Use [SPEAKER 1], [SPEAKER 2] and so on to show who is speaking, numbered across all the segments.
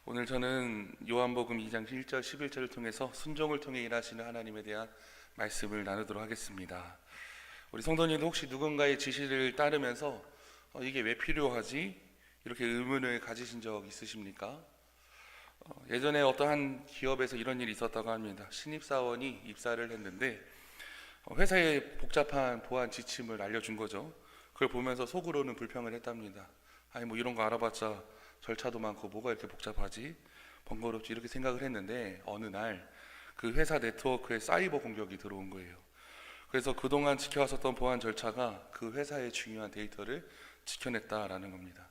[SPEAKER 1] 오늘 저는 요한복음 2장 1절 11절을 통해서 순종을 통해 일하시는 하나님에 대한 말씀을 나누도록 하겠습니다. 우리 성도님도 혹시 누군가의 지시를 따르면서 이게 왜 필요하지? 이렇게 의문을 가지신 적 있으십니까? 예전에 어떠한 기업에서 이런 일이 있었다고 합니다. 신입사원이 입사를 했는데 회사에 복잡한 보안 지침을 알려준 거죠. 그걸 보면서 속으로는 불평을 했답니다. 아니 뭐 이런 거 알아봤자 절차도 많고 뭐가 이렇게 복잡하지? 번거롭지? 이렇게 생각을 했는데 어느 날 그 회사 네트워크에 사이버 공격이 들어온 거예요. 그래서 그동안 지켜왔었던 보안 절차가 그 회사의 중요한 데이터를 지켜냈다라는 겁니다.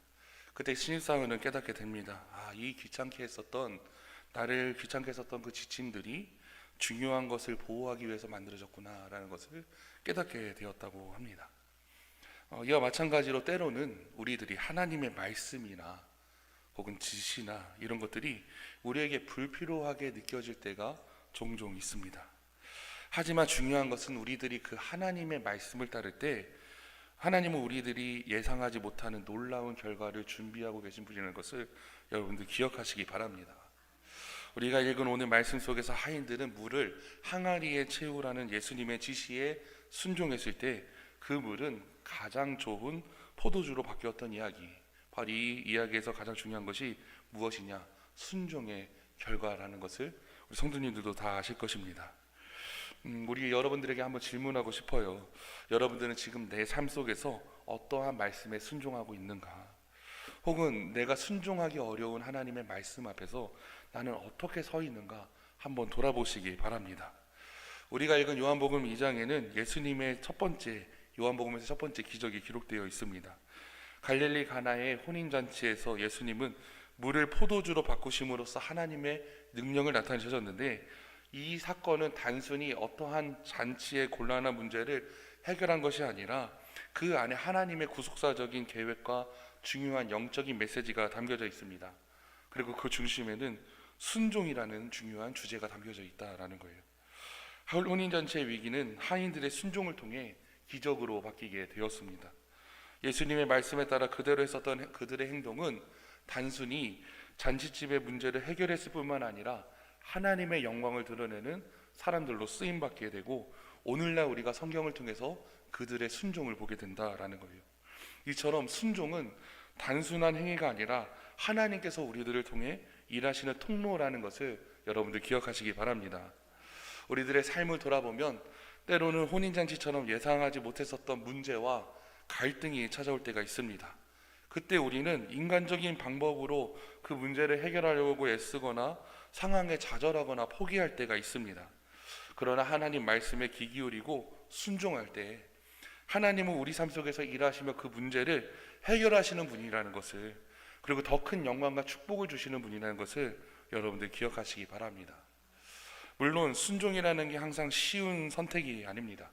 [SPEAKER 1] 그때 신입사원은 깨닫게 됩니다. 이 나를 귀찮게 했었던 그 지침들이 중요한 것을 보호하기 위해서 만들어졌구나라는 것을 깨닫게 되었다고 합니다. 이와 마찬가지로 때로는 우리들이 하나님의 말씀이나 혹은 지시나 이런 것들이 우리에게 불필요하게 느껴질 때가 종종 있습니다. 하지만 중요한 것은 우리들이 그 하나님의 말씀을 따를 때 하나님은 우리들이 예상하지 못하는 놀라운 결과를 준비하고 계신 분이라는 것을 여러분들 기억하시기 바랍니다. 우리가 읽은 오늘 말씀 속에서 하인들은 물을 항아리에 채우라는 예수님의 지시에 순종했을 때 그 물은 가장 좋은 포도주로 바뀌었던 이야기. 바로 이 이야기에서 가장 중요한 것이 무엇이냐? 순종의 결과라는 것을 우리 성도님들도 다 아실 것입니다. 우리 여러분들에게 한번 질문하고 싶어요. 여러분들은 지금 내 삶 속에서 어떠한 말씀에 순종하고 있는가? 혹은 내가 순종하기 어려운 하나님의 말씀 앞에서 나는 어떻게 서 있는가? 한번 돌아보시기 바랍니다. 우리가 읽은 요한복음 2장에는 예수님의 요한복음에서 첫 번째 기적이 기록되어 있습니다. 갈릴리 가나의 혼인잔치에서 예수님은 물을 포도주로 바꾸심으로써 하나님의 능력을 나타내셨는데, 이 사건은 단순히 어떠한 잔치의 곤란한 문제를 해결한 것이 아니라 그 안에 하나님의 구속사적인 계획과 중요한 영적인 메시지가 담겨져 있습니다. 그리고 그 중심에는 순종이라는 중요한 주제가 담겨져 있다라는 거예요. 혼인잔치의 위기는 하인들의 순종을 통해 기적으로 바뀌게 되었습니다. 예수님의 말씀에 따라 그대로 했었던 그들의 행동은 단순히 잔치집의 문제를 해결했을 뿐만 아니라 하나님의 영광을 드러내는 사람들로 쓰임받게 되고, 오늘날 우리가 성경을 통해서 그들의 순종을 보게 된다라는 거예요. 이처럼 순종은 단순한 행위가 아니라 하나님께서 우리들을 통해 일하시는 통로라는 것을 여러분들 기억하시기 바랍니다. 우리들의 삶을 돌아보면 때로는 혼인잔치처럼 예상하지 못했었던 문제와 갈등이 찾아올 때가 있습니다. 그때 우리는 인간적인 방법으로 그 문제를 해결하려고 애쓰거나 상황에 좌절하거나 포기할 때가 있습니다. 그러나 하나님 말씀에 귀 기울이고 순종할 때 하나님은 우리 삶 속에서 일하시며 그 문제를 해결하시는 분이라는 것을, 그리고 더 큰 영광과 축복을 주시는 분이라는 것을 여러분들 기억하시기 바랍니다. 물론 순종이라는 게 항상 쉬운 선택이 아닙니다.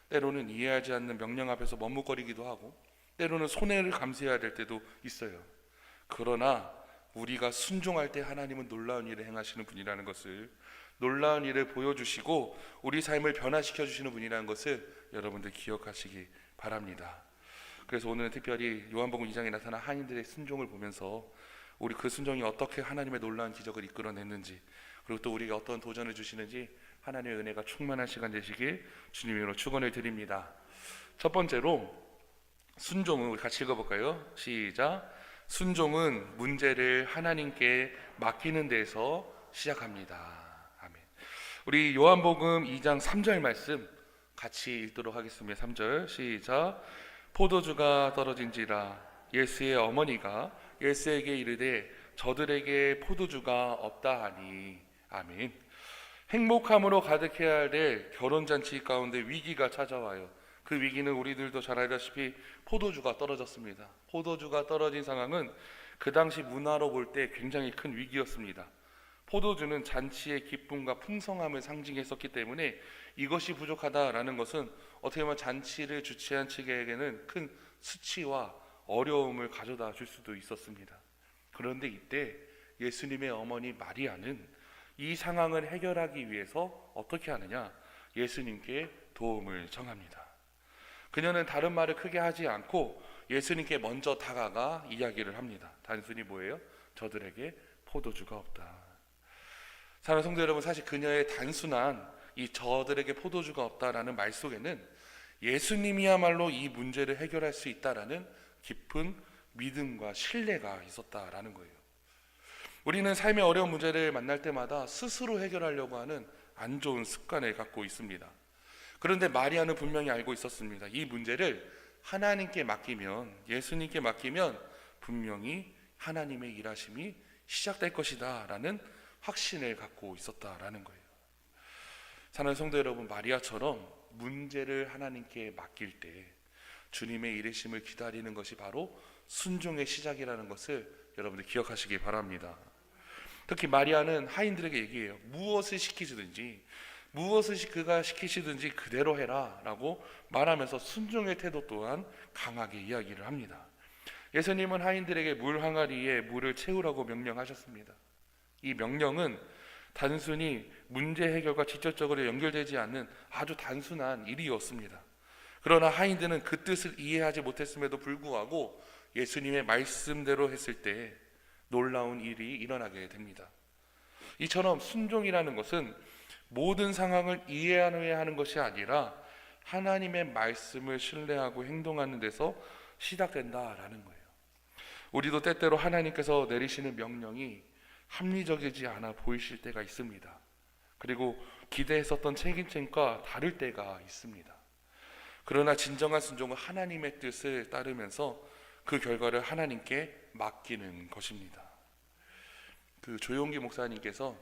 [SPEAKER 1] 때로는 이해하지 않는 명령 앞에서 머뭇거리기도 하고, 때로는 손해를 감수해야 될 때도 있어요. 그러나 우리가 순종할 때 하나님은 놀라운 일을 행하시는 분이라는 것을, 놀라운 일을 보여주시고 우리 삶을 변화시켜 주시는 분이라는 것을 여러분들 기억하시기 바랍니다. 그래서 오늘은 특별히 요한복음 2장에 나타난 하인들의 순종을 보면서 우리 그 순종이 어떻게 하나님의 놀라운 기적을 이끌어냈는지, 그리고 또 우리에게 어떤 도전을 주시는지 하나님의 은혜가 충만한 시간 되시길 주님의 이름으로 축원을 드립니다. 첫 번째로 순종은 우리 같이 읽어볼까요? 시작. 순종은 문제를 하나님께 맡기는 데서 시작합니다. 아멘. 우리 요한복음 2장 3절 말씀 같이 읽도록 하겠습니다. 3절 시작. 포도주가 떨어진지라 예수의 어머니가 예수에게 이르되 저들에게 포도주가 없다 하니. 아멘. 행복함으로 가득해야 될 결혼잔치 가운데 위기가 찾아와요. 그 위기는 우리들도 잘 알다시피 포도주가 떨어졌습니다. 포도주가 떨어진 상황은 그 당시 문화로 볼 때 굉장히 큰 위기였습니다. 포도주는 잔치의 기쁨과 풍성함을 상징했었기 때문에 이것이 부족하다라는 것은 어떻게 보면 잔치를 주최한 측에게는 큰 수치와 어려움을 가져다 줄 수도 있었습니다. 그런데 이때 예수님의 어머니 마리아는 이 상황을 해결하기 위해서 어떻게 하느냐? 예수님께 도움을 청합니다. 그녀는 다른 말을 크게 하지 않고 예수님께 먼저 다가가 이야기를 합니다. 단순히 뭐예요? 저들에게 포도주가 없다. 사랑하는 성도 여러분, 사실 그녀의 단순한 이 저들에게 포도주가 없다라는 말 속에는 예수님이야말로 이 문제를 해결할 수 있다라는 깊은 믿음과 신뢰가 있었다라는 거예요. 우리는 삶의 어려운 문제를 만날 때마다 스스로 해결하려고 하는 안 좋은 습관을 갖고 있습니다. 그런데 마리아는 분명히 알고 있었습니다. 이 문제를 하나님께 맡기면, 예수님께 맡기면 분명히 하나님의 일하심이 시작될 것이다 라는 확신을 갖고 있었다라는 거예요. 사랑하는 성도 여러분, 마리아처럼 문제를 하나님께 맡길 때 주님의 일하심을 기다리는 것이 바로 순종의 시작이라는 것을 여러분들 기억하시기 바랍니다. 특히 마리아는 하인들에게 얘기해요. 무엇을 시키시든지, 무엇을 그가 시키시든지 그대로 해라 라고 말하면서 순종의 태도 또한 강하게 이야기를 합니다. 예수님은 하인들에게 물 항아리에 물을 채우라고 명령하셨습니다. 이 명령은 단순히 문제 해결과 직접적으로 연결되지 않는 아주 단순한 일이었습니다. 그러나 하인들은 그 뜻을 이해하지 못했음에도 불구하고 예수님의 말씀대로 했을 때 놀라운 일이 일어나게 됩니다. 이처럼 순종이라는 것은 모든 상황을 이해해야 하는 것이 아니라 하나님의 말씀을 신뢰하고 행동하는 데서 시작된다라는 거예요. 우리도 때때로 하나님께서 내리시는 명령이 합리적이지 않아 보이실 때가 있습니다. 그리고 기대했었던 책임과 다를 때가 있습니다. 그러나 진정한 순종은 하나님의 뜻을 따르면서 그 결과를 하나님께 맡기는 것입니다. 그 조용기 목사님께서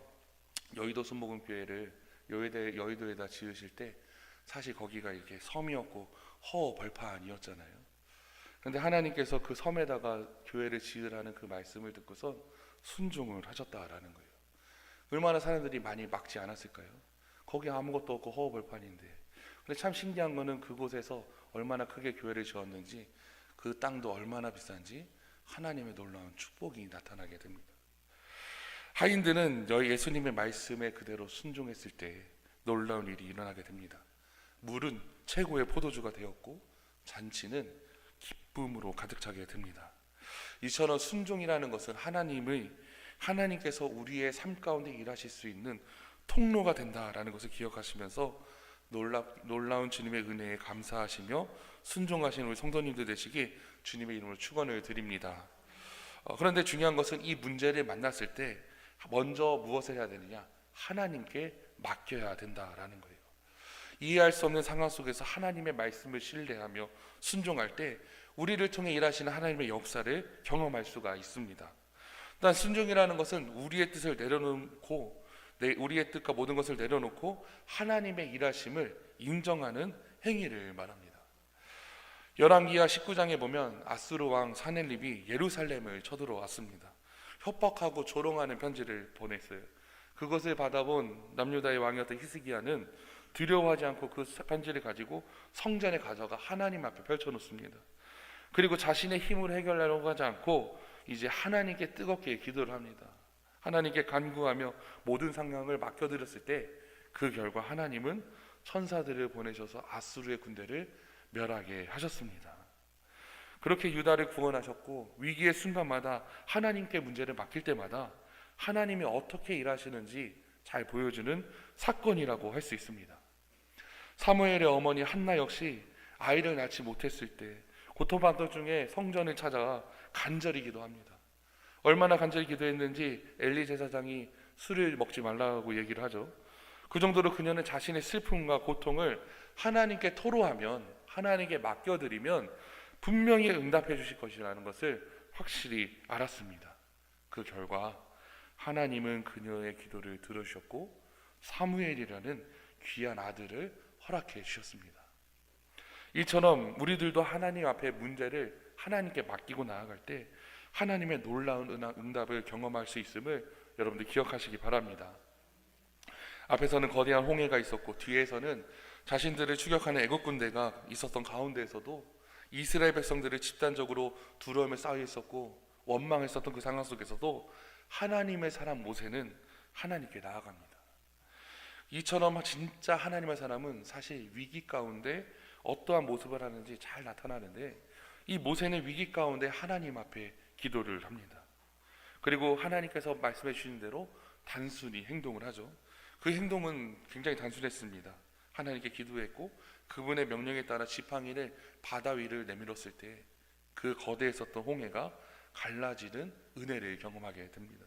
[SPEAKER 1] 여의도 순복음교회를 여의도에다 지으실 때 사실 거기가 이렇게 섬이었고 허 벌판이었잖아요. 그런데 하나님께서 그 섬에다가 교회를 지으라는 그 말씀을 듣고서 순종을 하셨다라는 거예요. 얼마나 사람들이 많이 막지 않았을까요? 거기 아무것도 없고 허 벌판인데. 근데 참 신기한 거는 그곳에서 얼마나 크게 교회를 지었는지, 그 땅도 얼마나 비싼지 하나님의 놀라운 축복이 나타나게 됩니다. 하인들은 예수님의 말씀에 그대로 순종했을 때 놀라운 일이 일어나게 됩니다. 물은 최고의 포도주가 되었고 잔치는 기쁨으로 가득 차게 됩니다. 이처럼 순종이라는 것은 하나님께서 우리의 삶 가운데 일하실 수 있는 통로가 된다라는 것을 기억하시면서 놀라운 주님의 은혜에 감사하시며 순종하시는 우리 성도님들 되시기 주님의 이름으로 축원을 드립니다. 그런데 중요한 것은 이 문제를 만났을 때 먼저 무엇을 해야 되느냐? 하나님께 맡겨야 된다라는 거예요. 이해할 수 없는 상황 속에서 하나님의 말씀을 신뢰하며 순종할 때 우리를 통해 일하시는 하나님의 역사를 경험할 수가 있습니다. 일단 순종이라는 것은 우리의 뜻을 내려놓고 우리의 뜻과 모든 것을 내려놓고 하나님의 일하심을 인정하는 행위를 말합니다. 열왕기하 19장에 보면 아수르 왕 사넬립이 예루살렘을 쳐들어왔습니다. 협박하고 조롱하는 편지를 보냈어요. 그것을 받아본 남유다의 왕이었던 히스기야는 두려워하지 않고 그 편지를 가지고 성전에 가져가 하나님 앞에 펼쳐놓습니다. 그리고 자신의 힘으로 해결하려고 하지 않고 이제 하나님께 뜨겁게 기도를 합니다. 하나님께 간구하며 모든 상황을 맡겨드렸을 때 그 결과 하나님은 천사들을 보내셔서 아수르의 군대를 멸하게 하셨습니다. 그렇게 유다를 구원하셨고 위기의 순간마다 하나님께 문제를 맡길 때마다 하나님이 어떻게 일하시는지 잘 보여주는 사건이라고 할 수 있습니다. 사무엘의 어머니 한나 역시 아이를 낳지 못했을 때 고통받던 중에 성전을 찾아가 간절히 기도합니다. 얼마나 간절히 기도했는지 엘리 제사장이 술을 먹지 말라고 얘기를 하죠. 그 정도로 그녀는 자신의 슬픔과 고통을 하나님께 토로하면, 하나님께 맡겨드리면 분명히 응답해 주실 것이라는 것을 확실히 알았습니다. 그 결과 하나님은 그녀의 기도를 들으셨고 사무엘이라는 귀한 아들을 허락해 주셨습니다. 이처럼 우리들도 하나님 앞에 문제를 하나님께 맡기고 나아갈 때 하나님의 놀라운 응답을 경험할 수 있음을 여러분들 기억하시기 바랍니다. 앞에서는 거대한 홍해가 있었고 뒤에서는 자신들을 추격하는 애국 군대가 있었던 가운데에서도 이스라엘 백성들을 집단적으로 두려움에 쌓여 있었고 원망했었던 그 상황 속에서도 하나님의 사람 모세는 하나님께 나아갑니다. 이처럼 진짜 하나님의 사람은 사실 위기 가운데 어떠한 모습을 하는지 잘 나타나는데 이 모세는 위기 가운데 하나님 앞에 기도를 합니다. 그리고 하나님께서 말씀해 주신 대로 단순히 행동을 하죠. 그 행동은 굉장히 단순했습니다. 하나님께 기도했고 그분의 명령에 따라 지팡이를 바다 위를 내밀었을 때 그 거대에 있었던 홍해가 갈라지는 은혜를 경험하게 됩니다.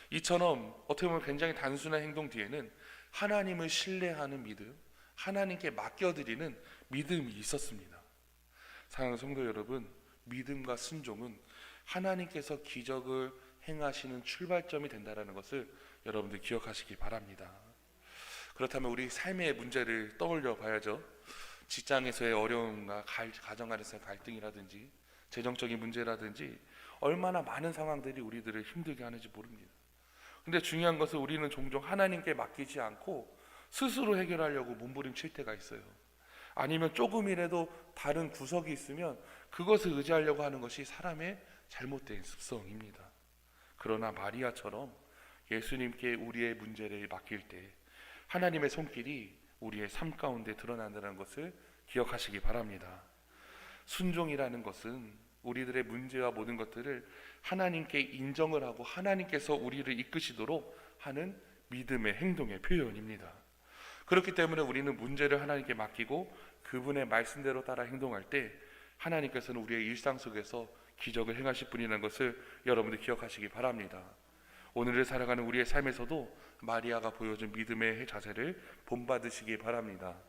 [SPEAKER 1] 이처럼 어떻게 보면 굉장히 단순한 행동 뒤에는 하나님을 신뢰하는 믿음, 하나님께 맡겨드리는 믿음이 있었습니다. 사랑하는 성도 여러분, 믿음과 순종은 하나님께서 기적을 행하시는 출발점이 된다는 것을 여러분들 기억하시기 바랍니다. 그렇다면 우리 삶의 문제를 떠올려 봐야죠. 직장에서의 어려움과 가정 안에서의 갈등이라든지 재정적인 문제라든지 얼마나 많은 상황들이 우리들을 힘들게 하는지 모릅니다. 근데 중요한 것은 우리는 종종 하나님께 맡기지 않고 스스로 해결하려고 몸부림칠 때가 있어요. 아니면 조금이라도 다른 구석이 있으면 그것을 의지하려고 하는 것이 사람의 잘못된 습성입니다. 그러나 마리아처럼 예수님께 우리의 문제를 맡길 때 하나님의 손길이 우리의 삶 가운데 드러난다는 것을 기억하시기 바랍니다. 순종이라는 것은 우리들의 문제와 모든 것들을 하나님께 인정을 하고 하나님께서 우리를 이끄시도록 하는 믿음의 행동의 표현입니다. 그렇기 때문에 우리는 문제를 하나님께 맡기고 그분의 말씀대로 따라 행동할 때 하나님께서는 우리의 일상 속에서 기적을 행하실 분이라는 것을 여러분들 기억하시기 바랍니다. 오늘을 살아가는 우리의 삶에서도 마리아가 보여준 믿음의 자세를 본받으시기 바랍니다.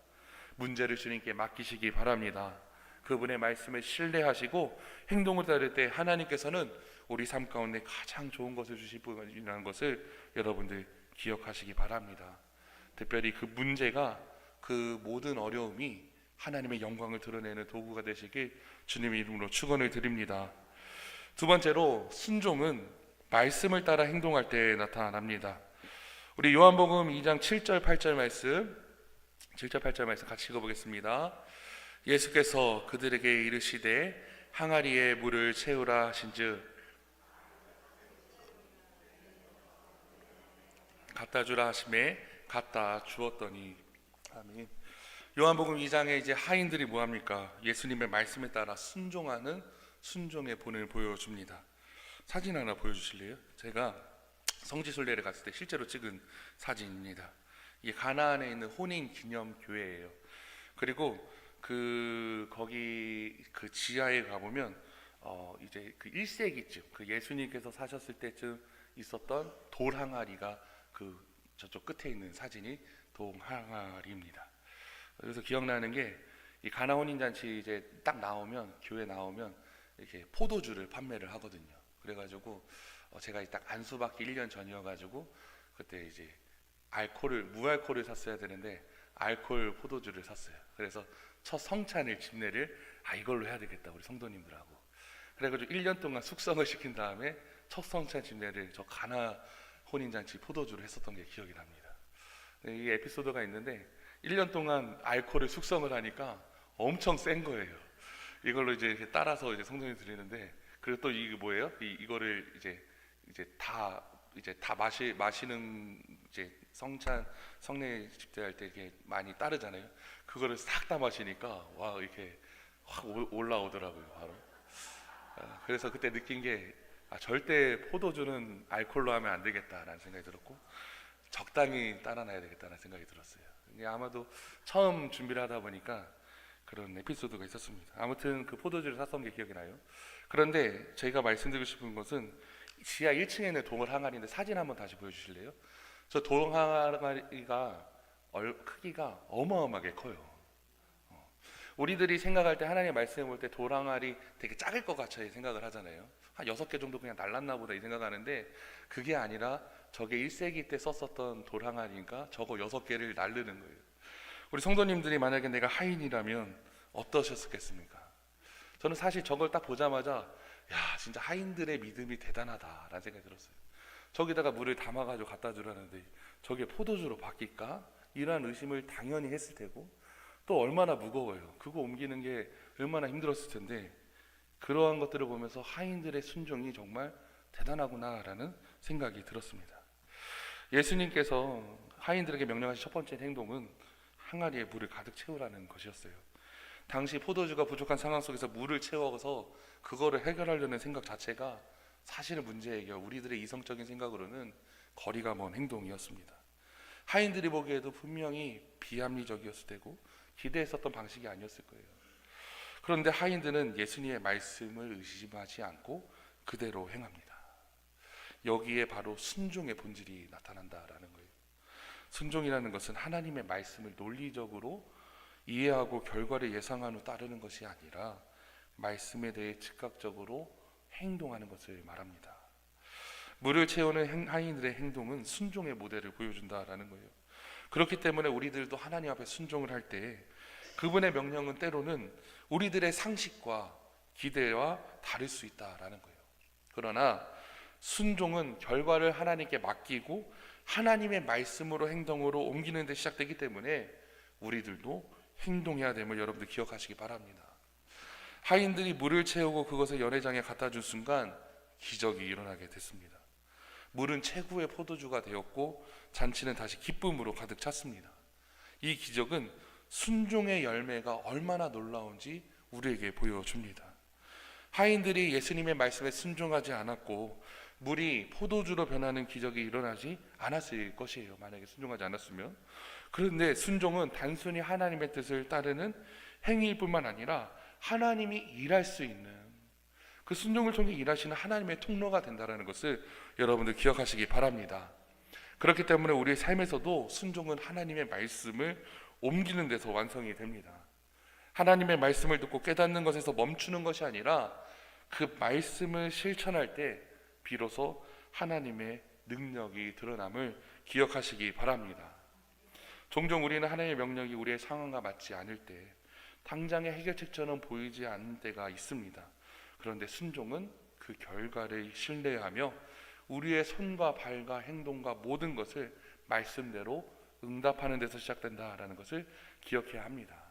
[SPEAKER 1] 문제를 주님께 맡기시기 바랍니다. 그분의 말씀을 신뢰하시고 행동을 따를 때 하나님께서는 우리 삶 가운데 가장 좋은 것을 주실 분이라는 것을 여러분들 기억하시기 바랍니다. 특별히 그 문제가, 그 모든 어려움이 하나님의 영광을 드러내는 도구가 되시길 주님의 이름으로 축원을 드립니다. 두 번째로 순종은 말씀을 따라 행동할 때 나타납니다. 우리 요한복음 2장 7절 8절 말씀, 7절 8절 말씀 같이 읽어보겠습니다. 예수께서 그들에게 이르시되 항아리에 물을 채우라 하신즉 갖다 주라 하심에 갖다 주었더니. 아멘. 요한복음 2장에 이제 하인들이 뭐합니까? 예수님의 말씀에 따라 순종하는 순종의 본을 보여줍니다. 사진 하나 보여주실래요? 제가 성지순례를 갔을 때 실제로 찍은 사진입니다. 이게 가나안에 있는 혼인 기념 교회예요. 그리고 거기 그 지하에 가보면 이제 그 1세기쯤 그 예수님께서 사셨을 때쯤 있었던 돌 항아리가 그 저쪽 끝에 있는 사진이 돌 항아리입니다. 그래서 기억나는 게 이 가나 혼인 잔치 이제 딱 나오면, 교회 나오면 이렇게 포도주를 판매를 하거든요. 그래가지고 제가 딱 안수받기 1년 전이어가지고 그때 이제 무알콜을 샀어야 되는데 알콜 포도주를 샀어요. 그래서 첫 성찬을 집례를 이걸로 해야 되겠다, 우리 성도님들하고. 그래가지고 1년 동안 숙성을 시킨 다음에 첫 성찬 집례를 저 가나 혼인잔치 포도주를 했었던 게 기억이 납니다. 이 에피소드가 있는데 1년 동안 알코올을 숙성을 하니까 엄청 센 거예요. 이걸로 이제 따라서 이제 성도님 드리는데, 그리고 또 이게 뭐예요? 이거를 이제 다 마시는 이제 성례 집대할 때 이게 많이 따르잖아요. 그거를 싹 다 마시니까 와, 이렇게 확 올라오더라고요, 바로. 그래서 그때 느낀 게 절대 포도주는 알코올로 하면 안 되겠다라는 생각이 들었고, 적당히 따라놔야 되겠다는 생각이 들었어요. 아마도 처음 준비를 하다 보니까 그런 에피소드가 있었습니다. 아무튼 그 포도주를 샀던 게 기억이 나요. 그런데 저희가 말씀드리고 싶은 것은 지하 1층에 있는 동을 항아리인데, 사진 한번 다시 보여주실래요? 저 동 항아리가 크기가 어마어마하게 커요. 우리들이 생각할 때, 하나님의 말씀을 볼 때 돌 항아리 되게 작을 것 같이 생각을 하잖아요. 한 6개 정도 그냥 날랐나 보다 이 생각하는데, 그게 아니라 저게 1세기 때 썼었던 돌 항아리니까 저거 6개를 날르는 거예요. 우리 성도님들이 만약에 내가 하인이라면 어떠셨겠습니까? 저는 사실 저걸 딱 보자마자 진짜 하인들의 믿음이 대단하다라는 생각이 들었어요. 저기다가 물을 담아가지고 갖다 주라는데 저게 포도주로 바뀔까? 이런 의심을 당연히 했을 테고, 또 얼마나 무거워요. 그거 옮기는 게 얼마나 힘들었을 텐데, 그러한 것들을 보면서 하인들의 순종이 정말 대단하구나라는 생각이 들었습니다. 예수님께서 하인들에게 명령하신 첫 번째 행동은 항아리에 물을 가득 채우라는 것이었어요. 당시 포도주가 부족한 상황 속에서 물을 채워서 그거를 해결하려는 생각 자체가 사실은 문제 해결, 우리들의 이성적인 생각으로는 거리가 먼 행동이었습니다. 하인들이 보기에도 분명히 비합리적이었을 테고 기대했었던 방식이 아니었을 거예요. 그런데 하인들은 예수님의 말씀을 의심하지 않고 그대로 행합니다. 여기에 바로 순종의 본질이 나타난다라는 거예요. 순종이라는 것은 하나님의 말씀을 논리적으로 이해하고 결과를 예상한 후 따르는 것이 아니라 말씀에 대해 즉각적으로 행동하는 것을 말합니다. 물을 채우는 하인들의 행동은 순종의 모델을 보여준다라는 거예요. 그렇기 때문에 우리들도 하나님 앞에 순종을 할 때 그분의 명령은 때로는 우리들의 상식과 기대와 다를 수 있다라는 거예요. 그러나 순종은 결과를 하나님께 맡기고 하나님의 말씀으로 행동으로 옮기는 데 시작되기 때문에 우리들도 행동해야 됨을 여러분들 기억하시기 바랍니다. 하인들이 물을 채우고 그것을 연회장에 갖다 준 순간 기적이 일어나게 됐습니다. 물은 최고의 포도주가 되었고 잔치는 다시 기쁨으로 가득 찼습니다. 이 기적은 순종의 열매가 얼마나 놀라운지 우리에게 보여줍니다. 하인들이 예수님의 말씀에 순종하지 않았고 물이 포도주로 변하는 기적이 일어나지 않았을 것이에요. 만약에 순종하지 않았으면. 그런데 순종은 단순히 하나님의 뜻을 따르는 행위일 뿐만 아니라 하나님이 일할 수 있는, 그 순종을 통해 일하시는 하나님의 통로가 된다는 것을 여러분들 기억하시기 바랍니다. 그렇기 때문에 우리의 삶에서도 순종은 하나님의 말씀을 옮기는 데서 완성이 됩니다. 하나님의 말씀을 듣고 깨닫는 것에서 멈추는 것이 아니라 그 말씀을 실천할 때 비로소 하나님의 능력이 드러남을 기억하시기 바랍니다. 종종 우리는 하나님의 명령이 우리의 상황과 맞지 않을 때 당장의 해결책처럼 보이지 않는 때가 있습니다. 그런데 순종은 그 결과를 신뢰하며 우리의 손과 발과 행동과 모든 것을 말씀대로 응답하는 데서 시작된다라는 것을 기억해야 합니다.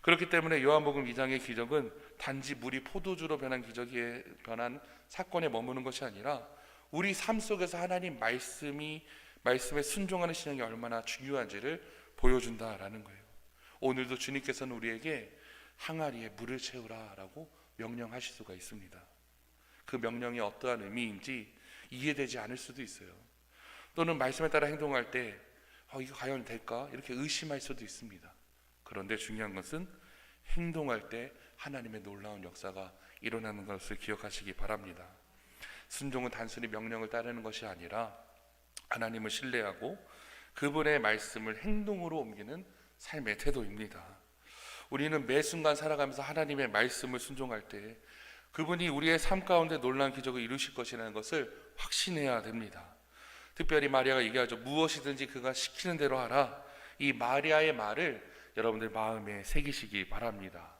[SPEAKER 1] 그렇기 때문에 요한복음 2장의 기적은 단지 물이 포도주로 변한 사건에 머무는 것이 아니라 우리 삶 속에서 하나님 말씀에 순종하는 신앙이 얼마나 중요한지를 보여준다라는 거예요. 오늘도 주님께서는 우리에게 항아리에 물을 채우라라고 명령하실 수가 있습니다. 그 명령이 어떠한 의미인지 이해되지 않을 수도 있어요. 또는 말씀에 따라 행동할 때 이거 과연 될까? 이렇게 의심할 수도 있습니다. 그런데 중요한 것은 행동할 때 하나님의 놀라운 역사가 일어나는 것을 기억하시기 바랍니다. 순종은 단순히 명령을 따르는 것이 아니라 하나님을 신뢰하고 그분의 말씀을 행동으로 옮기는 삶의 태도입니다. 우리는 매 순간 살아가면서 하나님의 말씀을 순종할 때 그분이 우리의 삶 가운데 놀라운 기적을 이루실 것이라는 것을 확신해야 됩니다. 특별히 마리아가 얘기하죠. 무엇이든지 그가 시키는 대로 하라. 이 마리아의 말을 여러분들 마음에 새기시기 바랍니다.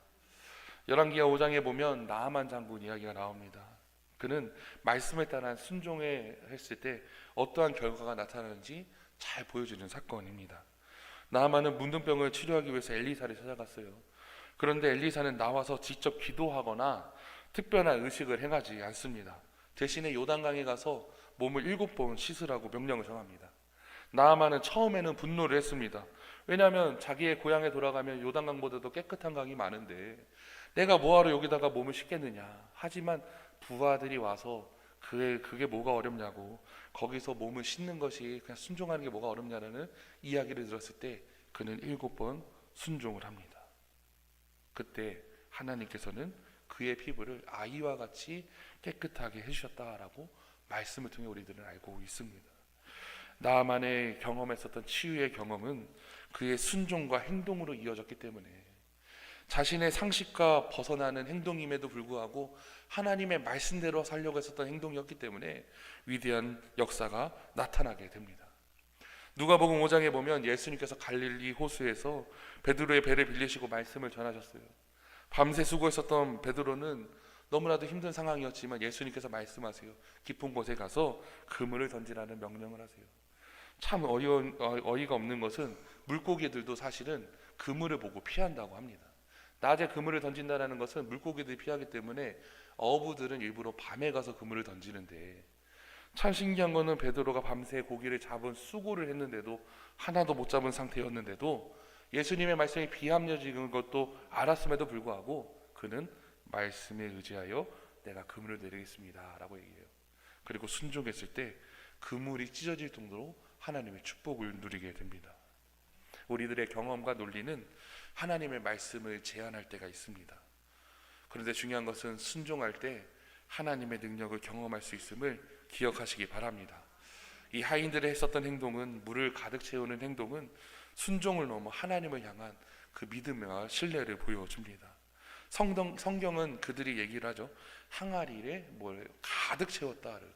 [SPEAKER 1] 열왕기하 5장에 보면 나아만 장군 이야기가 나옵니다. 그는 말씀에 따라 순종했을 때 어떠한 결과가 나타나는지 잘 보여주는 사건입니다. 나아만은 문둥병을 치료하기 위해서 엘리사를 찾아갔어요. 그런데 엘리사는 나와서 직접 기도하거나 특별한 의식을 행하지 않습니다. 대신에 요단강에 가서 몸을 7번 씻으라고 명령을 정합니다. 나아만은 처음에는 분노를 했습니다. 왜냐하면 자기의 고향에 돌아가면 요단강보다도 깨끗한 강이 많은데 내가 뭐하러 여기다가 몸을 씻겠느냐. 하지만 부하들이 와서 그게 뭐가 어렵냐고, 거기서 몸을 씻는 것이 그냥 순종하는 게 뭐가 어렵냐는 이야기를 들었을 때 그는 7번 순종을 합니다. 그때 하나님께서는 그의 피부를 아이와 같이 깨끗하게 해주셨다라고 말씀을 통해 우리들은 알고 있습니다. 나만의 경험했었던 치유의 경험은 그의 순종과 행동으로 이어졌기 때문에 자신의 상식과 벗어나는 행동임에도 불구하고 하나님의 말씀대로 살려고 했었던 행동이었기 때문에 위대한 역사가 나타나게 됩니다. 누가복음 5장에 보면 예수님께서 갈릴리 호수에서 베드로의 배를 빌리시고 말씀을 전하셨어요. 밤새 수고했었던 베드로는 너무나도 힘든 상황이었지만 예수님께서 말씀하세요. 깊은 곳에 가서 그물을 던지라는 명령을 하세요. 참 어이가 없는 것은 물고기들도 사실은 그물을 보고 피한다고 합니다. 낮에 그물을 던진다는 것은 물고기들이 피하기 때문에 어부들은 일부러 밤에 가서 그물을 던지는데, 참 신기한 거는 베드로가 밤새 고기를 잡은 수고를 했는데도 하나도 못 잡은 상태였는데도 예수님의 말씀이 비합리적인 것도 알았음에도 불구하고 그는 말씀에 의지하여 내가 그물을 내리겠습니다 라고 얘기해요. 그리고 순종했을 때 그물이 찢어질 정도로 하나님의 축복을 누리게 됩니다. 우리들의 경험과 논리는 하나님의 말씀을 제한할 때가 있습니다. 그런데 중요한 것은 순종할 때 하나님의 능력을 경험할 수 있음을 기억하시기 바랍니다. 이 하인들이 했었던 행동은, 물을 가득 채우는 행동은 순종을 넘어 하나님을 향한 그 믿음과 신뢰를 보여줍니다. 성경은 그들이 얘기를 하죠. 항아리에 뭘 가득 채웠다를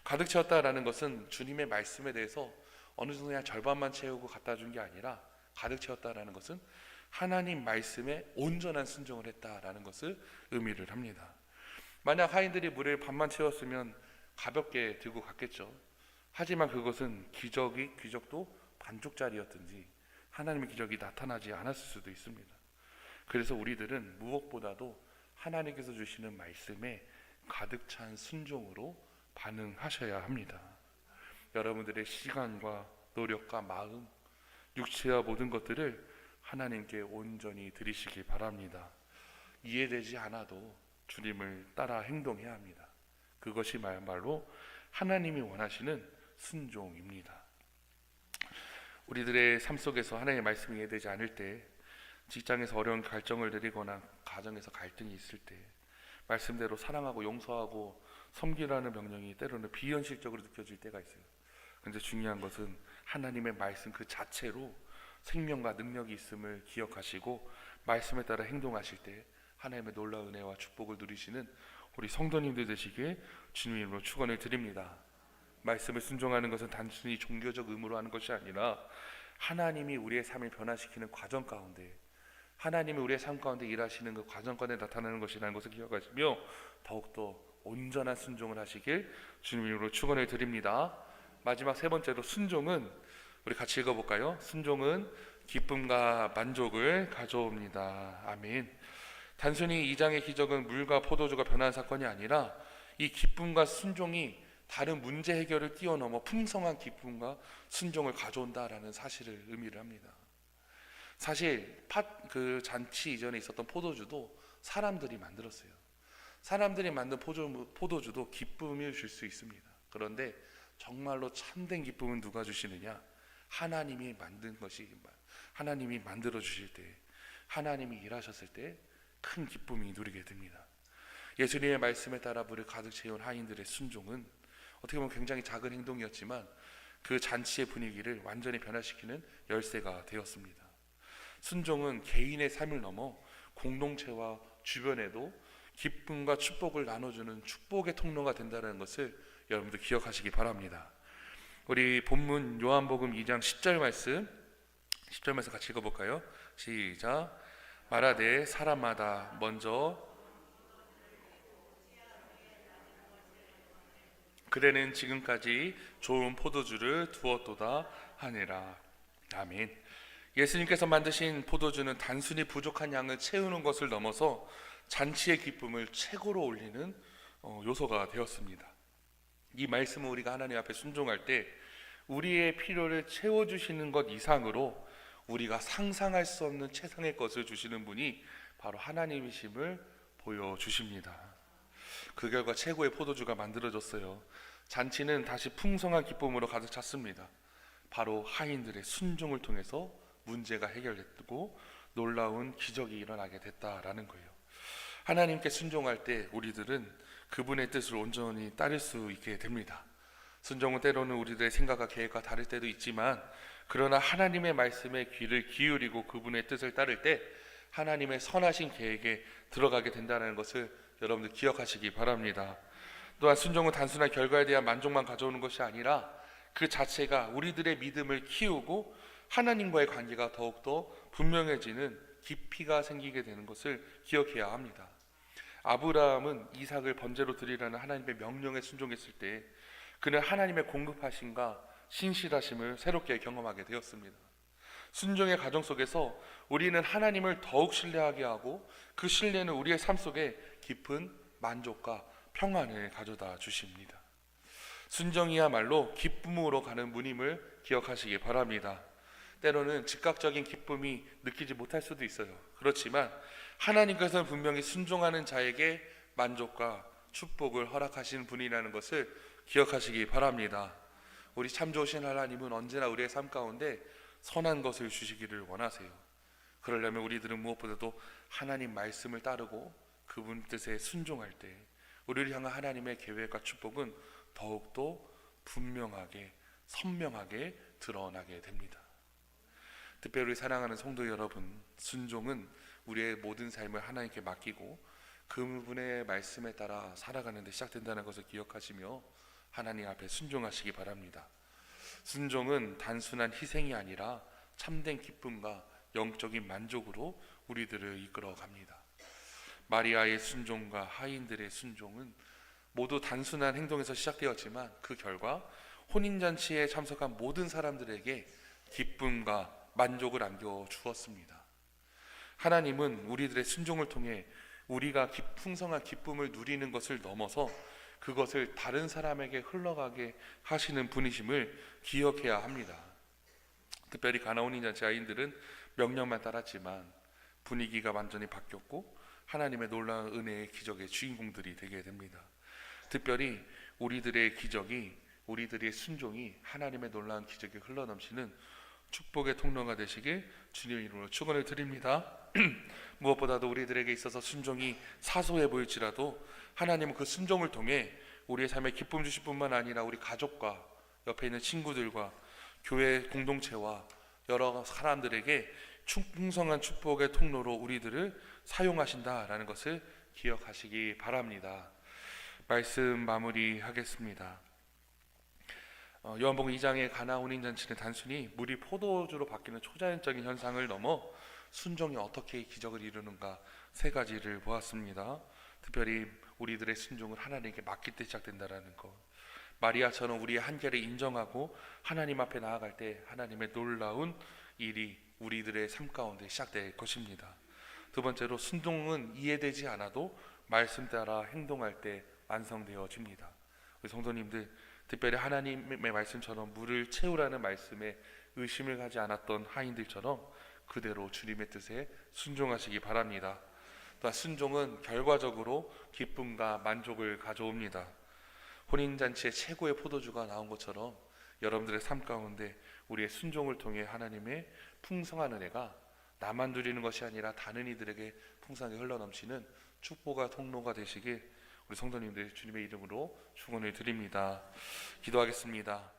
[SPEAKER 1] 가득 채웠다라는 것은 주님의 말씀에 대해서 어느 정도 그냥 절반만 채우고 갖다 준 게 아니라, 가득 채웠다라는 것은 하나님 말씀에 온전한 순종을 했다라는 것을 의미를 합니다. 만약 하인들이 물을 반만 채웠으면 가볍게 들고 갔겠죠. 하지만 그것은 기적도 반쪽짜리였든지 하나님의 기적이 나타나지 않았을 수도 있습니다. 그래서 우리들은 무엇보다도 하나님께서 주시는 말씀에 가득 찬 순종으로 반응하셔야 합니다. 여러분들의 시간과 노력과 마음, 육체와 모든 것들을 하나님께 온전히 드리시기 바랍니다. 이해되지 않아도 주님을 따라 행동해야 합니다. 그것이 말로 하나님이 원하시는 순종입니다. 우리들의 삶 속에서 하나님의 말씀이 이해되지 않을 때, 직장에서 어려운 결정을 내리거나 가정에서 갈등이 있을 때 말씀대로 사랑하고 용서하고 섬기라는 명령이 때로는 비현실적으로 느껴질 때가 있어요. 그런데 중요한 것은 하나님의 말씀 그 자체로 생명과 능력이 있음을 기억하시고 말씀에 따라 행동하실 때 하나님의 놀라운 은혜와 축복을 누리시는 우리 성도님들 되시길 주님의 이름으로 축원을 드립니다. 말씀을 순종하는 것은 단순히 종교적 의무로 하는 것이 아니라 하나님이 우리의 삶을 변화시키는 과정 가운데, 하나님이 우리의 삶 가운데 일하시는 그 과정 가운데 나타나는 것이라는 것을 기억하시며 더욱더 온전한 순종을 하시길 주님의 이름으로 축원을 드립니다. 마지막 세 번째로, 순종은, 우리 같이 읽어볼까요? 순종은 기쁨과 만족을 가져옵니다. 아멘. 단순히 이 장의 기적은 물과 포도주가 변한 사건이 아니라 이 기쁨과 순종이 다른 문제 해결을 뛰어넘어 풍성한 기쁨과 순종을 가져온다라는 사실을 의미를 합니다. 사실 그 잔치 이전에 있었던 포도주도 사람들이 만들었어요. 사람들이 만든 포도주도 기쁨을 줄 수 있습니다. 그런데 정말로 참된 기쁨은 누가 주시느냐? 하나님이 만든 것이, 하나님이 만들어 주실 때, 하나님이 일하셨을 때 큰 기쁨이 누리게 됩니다. 예수님의 말씀에 따라 물을 가득 채운 하인들의 순종은 어떻게 보면 굉장히 작은 행동이었지만 그 잔치의 분위기를 완전히 변화시키는 열쇠가 되었습니다. 순종은 개인의 삶을 넘어 공동체와 주변에도 기쁨과 축복을 나눠주는 축복의 통로가 된다는 것을 여러분들 기억하시기 바랍니다. 우리 본문 요한복음 2장 10절 말씀 같이 읽어볼까요? 시작. 말하되 사람마다 먼저 그대는 지금까지 좋은 포도주를 두었도다 하니라. 아멘. 예수님께서 만드신 포도주는 단순히 부족한 양을 채우는 것을 넘어서 잔치의 기쁨을 최고로 올리는 요소가 되었습니다. 이 말씀은 우리가 하나님 앞에 순종할 때 우리의 필요를 채워주시는 것 이상으로 우리가 상상할 수 없는 최상의 것을 주시는 분이 바로 하나님이심을 보여주십니다. 그 결과 최고의 포도주가 만들어졌어요. 잔치는 다시 풍성한 기쁨으로 가득 찼습니다. 바로 하인들의 순종을 통해서 문제가 해결됐고 놀라운 기적이 일어나게 됐다라는 거예요. 하나님께 순종할 때 우리들은 그분의 뜻을 온전히 따를 수 있게 됩니다. 순종은 때로는 우리들의 생각과 계획과 다를 때도 있지만, 그러나 하나님의 말씀에 귀를 기울이고 그분의 뜻을 따를 때 하나님의 선하신 계획에 들어가게 된다는 것을 여러분들 기억하시기 바랍니다. 또한 순종은 단순한 결과에 대한 만족만 가져오는 것이 아니라 그 자체가 우리들의 믿음을 키우고 하나님과의 관계가 더욱더 분명해지는 깊이가 생기게 되는 것을 기억해야 합니다. 아브라함은 이삭을 번제로 드리라는 하나님의 명령에 순종했을 때 그는 하나님의 공급하심과 신실하심을 새롭게 경험하게 되었습니다. 순종의 과정 속에서 우리는 하나님을 더욱 신뢰하게 하고 그 신뢰는 우리의 삶 속에 깊은 만족과 평안을 가져다 주십니다. 순종이야말로 기쁨으로 가는 문임을 기억하시기 바랍니다. 때로는 즉각적인 기쁨이 느끼지 못할 수도 있어요. 그렇지만 하나님께서는 분명히 순종하는 자에게 만족과 축복을 허락하시는 분이라는 것을 기억하시기 바랍니다. 우리 참 좋으신 하나님은 언제나 우리의 삶 가운데 선한 것을 주시기를 원하세요. 그러려면 우리들은 무엇보다도 하나님 말씀을 따르고 그분 뜻에 순종할 때 우리를 향한 하나님의 계획과 축복은 더욱더 분명하게 선명하게 드러나게 됩니다. 특별히 우리 사랑하는 성도 여러분, 순종은 우리의 모든 삶을 하나님께 맡기고 그분의 말씀에 따라 살아가는 데 시작된다는 것을 기억하시며 하나님 앞에 순종하시기 바랍니다. 순종은 단순한 희생이 아니라 참된 기쁨과 영적인 만족으로 우리들을 이끌어 갑니다. 마리아의 순종과 하인들의 순종은 모두 단순한 행동에서 시작되었지만 그 결과 혼인잔치에 참석한 모든 사람들에게 기쁨과 만족을 안겨주었습니다. 하나님은 우리들의 순종을 통해 우리가 풍성한 기쁨을 누리는 것을 넘어서 그것을 다른 사람에게 흘러가게 하시는 분이심을 기억해야 합니다. 특별히 가나 혼인잔치 아이들은 명령만 따랐지만 분위기가 완전히 바뀌었고 하나님의 놀라운 은혜의 기적의 주인공들이 되게 됩니다. 특별히 우리들의 기적이, 우리들의 순종이 하나님의 놀라운 기적이 흘러넘치는 축복의 통로가 되시길 주님의 이름으로 축원을 드립니다. 무엇보다도 우리들에게 있어서 순종이 사소해 보일지라도 하나님은 그 순종을 통해 우리의 삶에 기쁨 주실 뿐만 아니라 우리 가족과 옆에 있는 친구들과 교회 공동체와 여러 사람들에게 풍성한 축복의 통로로 우리들을 사용하신다라는 것을 기억하시기 바랍니다. 말씀 마무리하겠습니다. 요한복음 2장의 가나 혼인잔치는 단순히 물이 포도주로 바뀌는 초자연적인 현상을 넘어 순종이 어떻게 기적을 이루는가 세 가지를 보았습니다. 특별히 우리들의 순종을 하나님께 맡길 때 시작된다라는 것, 마리아처럼 우리의 한계를 인정하고 하나님 앞에 나아갈 때 하나님의 놀라운 일이 우리들의 삶 가운데 시작될 것입니다. 두 번째로 순종은 이해되지 않아도 말씀 따라 행동할 때 완성되어집니다. 우리 성도님들, 특별히 하나님의 말씀처럼 물을 채우라는 말씀에 의심을 가지 않았던 하인들처럼 그대로 주님의 뜻에 순종하시기 바랍니다. 또한 순종은 결과적으로 기쁨과 만족을 가져옵니다. 혼인잔치의 최고의 포도주가 나온 것처럼 여러분들의 삶 가운데 우리의 순종을 통해 하나님의 풍성한 은혜가 나만 누리는 것이 아니라 다른 이들에게 풍성하게 흘러넘치는 축복과 통로가 되시길 우리 성도님들 주님의 이름으로 축원을 드립니다. 기도하겠습니다.